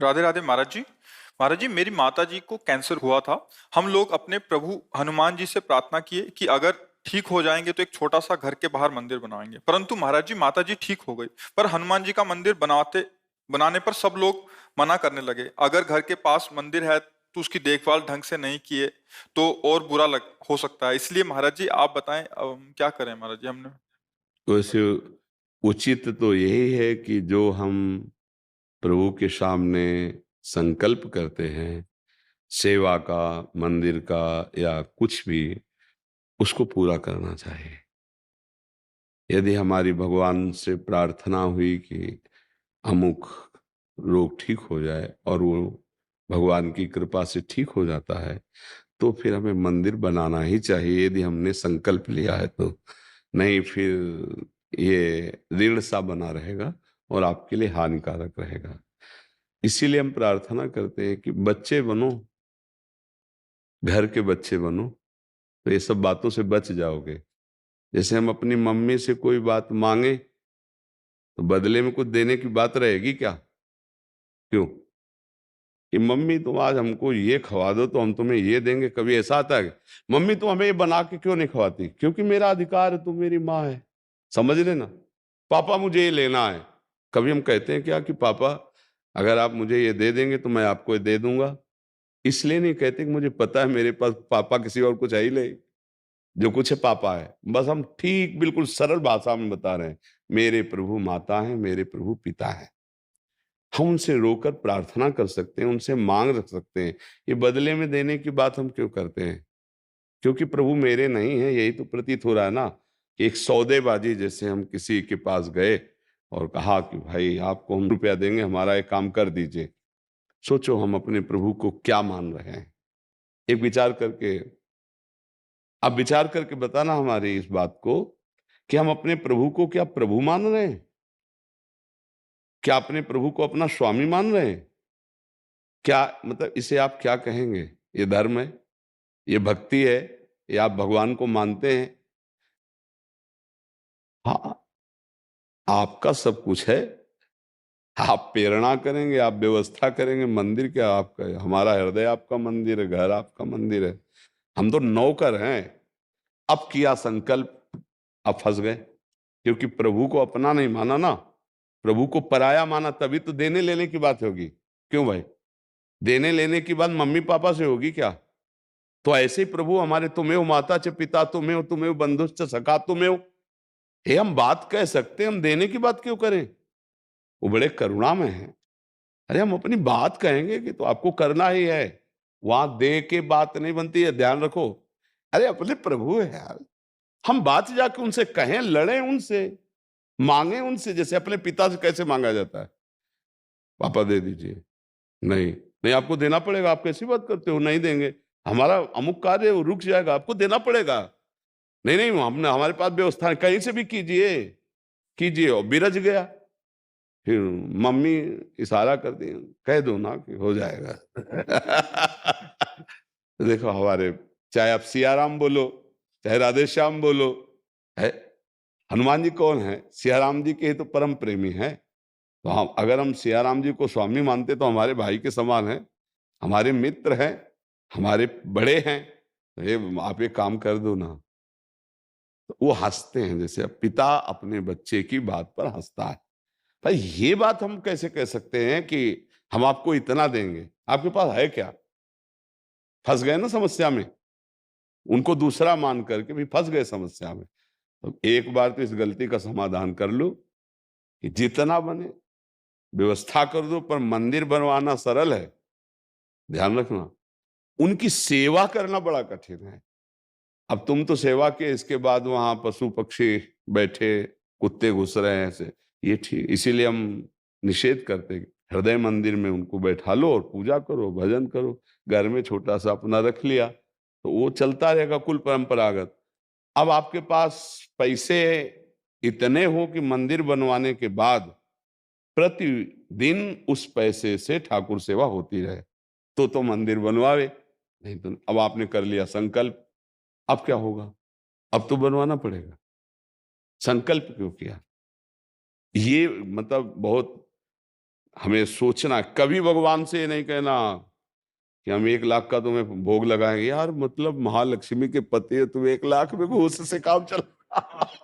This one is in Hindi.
राधे राधे महाराज जी। महाराज जी, मेरी माता जी को कैंसर हुआ था। हम लोग अपने प्रभु हनुमान जी से प्रार्थना किए कि अगर ठीक हो जाएंगे तो एक छोटा सा घर के बाहर मंदिर बनाएंगे। परंतु महाराज जी, माता जी ठीक हो गई, पर हनुमान जी का मंदिर बनाने पर सब लोग मना करने लगे। अगर घर के पास मंदिर है तो उसकी देखभाल ढंग से नहीं किए तो और बुरा लग हो सकता है। इसलिए महाराज जी आप बताएं, अब हम क्या करें महाराज जी। हमने तो ऐसे उचित तो यही है कि जो हम प्रभु के सामने संकल्प करते हैं, सेवा का, मंदिर का या कुछ भी, उसको पूरा करना चाहिए। यदि हमारी भगवान से प्रार्थना हुई कि अमुक रोग ठीक हो जाए और वो भगवान की कृपा से ठीक हो जाता है, तो फिर हमें मंदिर बनाना ही चाहिए, यदि हमने संकल्प लिया है तो। नहीं फिर ये ऋण सा बना रहेगा और आपके लिए हानिकारक रहेगा। इसीलिए हम प्रार्थना करते हैं कि बच्चे बनो, घर के बच्चे बनो, तो ये सब बातों से बच जाओगे। जैसे हम अपनी मम्मी से कोई बात मांगे तो बदले में कुछ देने की बात रहेगी क्या? क्यों? कि मम्मी तुम आज हमको ये खवा दो तो हम तुम्हें ये देंगे। कभी ऐसा आता है मम्मी तुम हमें ये बना के क्यों नहीं खवाती? क्योंकि मेरा अधिकार है, तुम मेरी माँ है। समझ लेना। पापा मुझे ये लेना है। कभी हम कहते हैं क्या कि पापा अगर आप मुझे ये दे देंगे तो मैं आपको ये दे दूंगा? इसलिए नहीं कहते कि मुझे पता है मेरे पास पापा किसी और कुछ है ही नहीं, जो कुछ है पापा है। बस हम ठीक बिल्कुल सरल भाषा में बता रहे हैं, मेरे प्रभु माता है, मेरे प्रभु पिता है। हम उनसे रोकर प्रार्थना कर सकते हैं, उनसे मांग रख सकते हैं। ये बदले में देने की बात हम क्यों करते हैं? क्योंकि प्रभु मेरे नहीं है, यही तो प्रतीत हो रहा है ना। एक सौदेबाजी जैसे हम किसी के पास गए और कहा कि भाई आपको हम रुपया देंगे, हमारा एक काम कर दीजिए। सोचो हम अपने प्रभु को क्या मान रहे हैं। एक विचार करके, आप विचार करके बताना हमारी इस बात को कि हम अपने प्रभु को क्या प्रभु मान रहे हैं? क्या अपने प्रभु को अपना स्वामी मान रहे हैं? क्या मतलब इसे आप क्या कहेंगे? ये धर्म है? ये भक्ति है? या आप भगवान को मानते हैं? हाँ, आपका सब कुछ है। आप प्रेरणा करेंगे, आप व्यवस्था करेंगे, मंदिर क्या आपका है? हमारा हृदय आपका मंदिर है, घर आपका मंदिर है। हम तो नौकर हैं। अब किया संकल्प, अब फंस गए, क्योंकि प्रभु को अपना नहीं माना ना, प्रभु को पराया माना, तभी तो देने लेने की बात होगी। क्यों भाई? देने लेने की बात मम्मी पापा से होगी क्या? तो ऐसे ही प्रभु हमारे तुम्हें माता च पिता तुम्हें तुम्हें बंधुश्च सखा तुम्हें, हे हम बात कह सकते हैं, हम देने की बात क्यों करें? वो बड़े करुणा में है। अरे हम अपनी बात कहेंगे कि तो आपको करना ही है, वहां दे के बात नहीं बनती है, ध्यान रखो। अरे अपने प्रभु है यार, हम बात जाके उनसे कहें, लड़ें उनसे, मांगे उनसे, जैसे अपने पिता से कैसे मांगा जाता है? पापा दे दीजिए। नहीं नहीं, आपको देना पड़ेगा। आप कैसी बात करते हो? नहीं देंगे, हमारा अमुक कार्य है, वो रुक जाएगा, आपको देना पड़ेगा। नहीं नहीं, हमने हमारे पास व्यवस्था है, कहीं से भी कीजिए कीजिए। और बिरज गया। फिर मम्मी इशारा कर दी, कह दो ना कि हो जाएगा। देखो हमारे, चाहे आप सियाराम बोलो, चाहे राधे श्याम बोलो, है हनुमान जी कौन है? सियाराम जी के ही तो परम प्रेमी है। तो हम अगर हम सियाराम जी को स्वामी मानते तो हमारे भाई के समान है, हमारे मित्र हैं, हमारे बड़े हैं। तो ये आप ये काम कर दो ना, तो वो हंसते हैं। जैसे अब पिता अपने बच्चे की बात पर हंसता है। भाई ये बात हम कैसे कह सकते हैं कि हम आपको इतना देंगे? आपके पास है क्या? फंस गए ना समस्या में। उनको दूसरा मान करके भी फंस गए समस्या में। तो एक बार तो इस गलती का समाधान कर लो कि जितना बने व्यवस्था कर दो, पर मंदिर बनवाना सरल है, ध्यान रखना। उनकी सेवा करना बड़ा कठिन है। अब तुम तो सेवा के, इसके बाद वहां पशु पक्षी बैठे, कुत्ते घुस रहे हैं ऐसे, ये ठीक। इसीलिए हम निषेध करते हैं, हृदय मंदिर में उनको बैठा लो और पूजा करो, भजन करो। घर में छोटा सा अपना रख लिया तो वो चलता रहेगा, कुल परंपरागत। अब आपके पास पैसे इतने हो कि मंदिर बनवाने के बाद प्रतिदिन उस पैसे से ठाकुर सेवा होती रहे, तो मंदिर बनवावे। नहीं तो अब आपने कर लिया संकल्प, अब क्या होगा? अब तो बनवाना पड़ेगा। संकल्प क्यों किया? ये मतलब बहुत हमें सोचना, कभी भगवान से ये नहीं कहना कि हम 1 लाख का तुम्हें भोग लगाएंगे। यार मतलब महालक्ष्मी के पति है, तुम 1 लाख में घूस से काम चला